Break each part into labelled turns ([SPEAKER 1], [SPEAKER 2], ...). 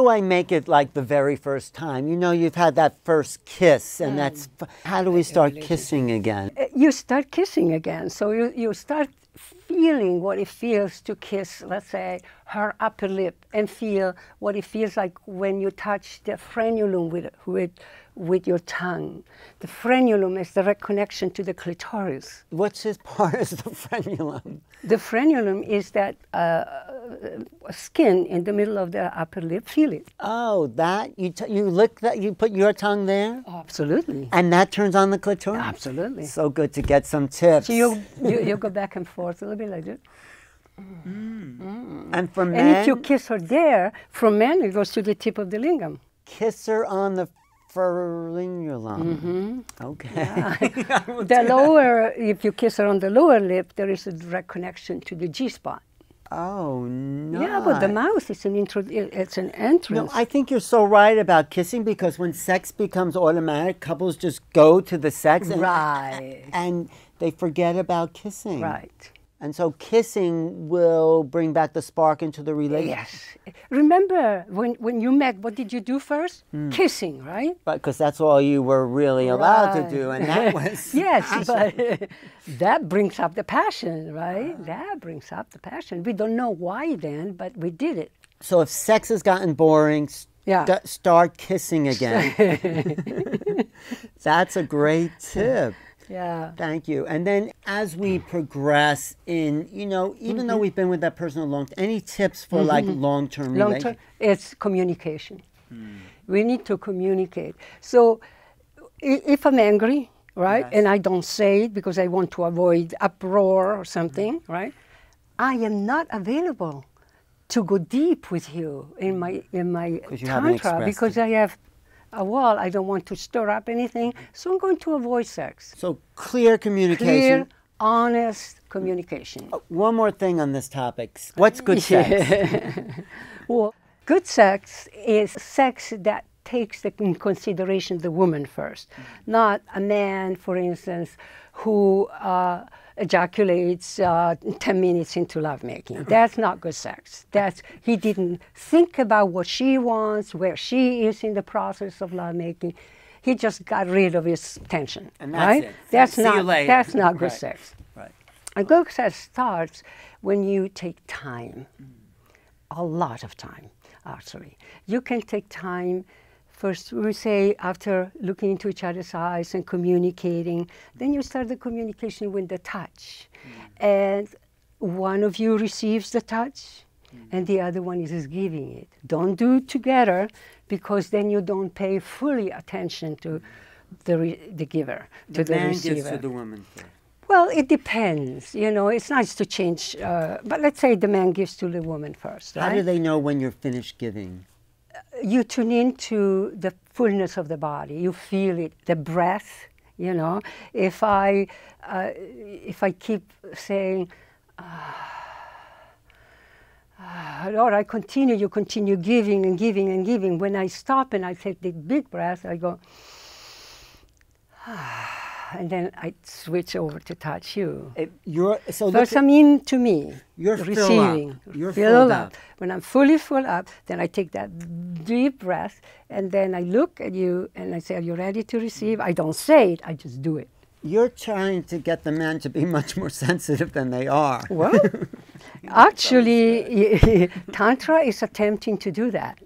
[SPEAKER 1] do I make it like the very first time? You know, you've had that first kiss, and how do we start kissing again?
[SPEAKER 2] You start kissing again. So you start feeling what it feels to kiss, let's say, her upper lip, and feel what it feels like when you touch the frenulum with your tongue. The frenulum is direct connection to the clitoris.
[SPEAKER 1] Which part is the frenulum?
[SPEAKER 2] The frenulum is that skin in the middle of the upper lip. Feel it.
[SPEAKER 1] Oh, that? You lick that? You put your tongue there?
[SPEAKER 2] Absolutely.
[SPEAKER 1] And that turns on the clitoris?
[SPEAKER 2] Absolutely.
[SPEAKER 1] So good to get some tips.
[SPEAKER 2] So you go back and forth a little bit like this.
[SPEAKER 1] And for men?
[SPEAKER 2] And if you kiss her there, for men it goes to the tip of the lingam.
[SPEAKER 1] Kiss her on the frenulum. Okay.
[SPEAKER 2] Yeah. The lower, if you kiss her on the lower lip, there is a direct connection to the G-spot.
[SPEAKER 1] Oh, no.
[SPEAKER 2] Yeah, but the mouth is it's an entrance.
[SPEAKER 1] No, I think you're so right about kissing, because when sex becomes automatic, couples just go to the sex and they forget about kissing.
[SPEAKER 2] Right.
[SPEAKER 1] And so kissing will bring back the spark into the relationship.
[SPEAKER 2] Yes. Remember, when you met, what did you do first? Kissing, right?
[SPEAKER 1] Right, because that's all you were really allowed to do, and that was
[SPEAKER 2] yes, but that brings up the passion, right? That brings up the passion. We don't know why then, but we did it.
[SPEAKER 1] So if sex has gotten boring, start kissing again. That's a great tip.
[SPEAKER 2] Yeah.
[SPEAKER 1] Thank you. And then as we progress in, you know, even though we've been with that person a long time, any tips for like long-term relationship?
[SPEAKER 2] It's communication. We need to communicate. So if I'm angry, right, and I don't say it because I want to avoid uproar or something, right, I am not available to go deep with you in my tantra because I have a wall. I don't want to stir up anything, so I'm going to avoid sex.
[SPEAKER 1] So clear communication.
[SPEAKER 2] Clear, honest communication.
[SPEAKER 1] One more thing on this topic. What's good sex?
[SPEAKER 2] Well, good sex is sex that takes in consideration the woman first, not a man, for instance, who ejaculates 10 minutes into lovemaking. That's not good sex. He didn't think about what she wants, where she is in the process of lovemaking. He just got rid of his tension.
[SPEAKER 1] And that's it.
[SPEAKER 2] That's not good sex.
[SPEAKER 1] Right.
[SPEAKER 2] A good sex starts when you take time, a lot of time, actually. You can take time. First, we say, after looking into each other's eyes and communicating, then you start the communication with the touch. And one of you receives the touch, and the other one is giving it. Don't do it together, because then you don't pay fully attention to the giver, to the receiver. The man gives to the woman first. Well, it depends. You know, it's nice to change, but let's say the man gives to the woman first, right?
[SPEAKER 1] How do they know when you're finished giving?
[SPEAKER 2] You tune into the fullness of the body. You feel it, the breath. You know, if I keep saying, or I continue, you continue giving and giving and giving. When I stop and I take the big breath, I go, and then I switch over to touch you. First, I'm into me.
[SPEAKER 1] You're
[SPEAKER 2] receiving.
[SPEAKER 1] You're filled up.
[SPEAKER 2] When I'm fully full up, then I take that deep breath, and then I look at you and I say, "Are you ready to receive?" I don't say it; I just do it.
[SPEAKER 1] You're trying to get the men to be much more sensitive than they are.
[SPEAKER 2] Well, actually, Tantra is attempting to do that,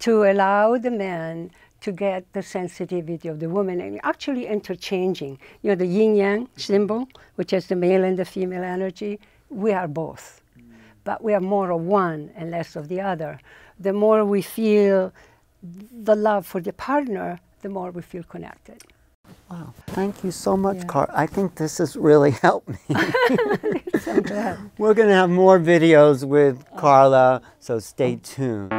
[SPEAKER 2] to allow the man to get the sensitivity of the woman, and actually interchanging. You know, the yin-yang symbol, which is the male and the female energy, we are both. But we are more of one and less of the other. The more we feel the love for the partner, the more we feel connected.
[SPEAKER 1] Wow, thank you so much, Carla. I think this has really helped me.
[SPEAKER 2] So glad.
[SPEAKER 1] We're going to have more videos with Carla, so stay tuned.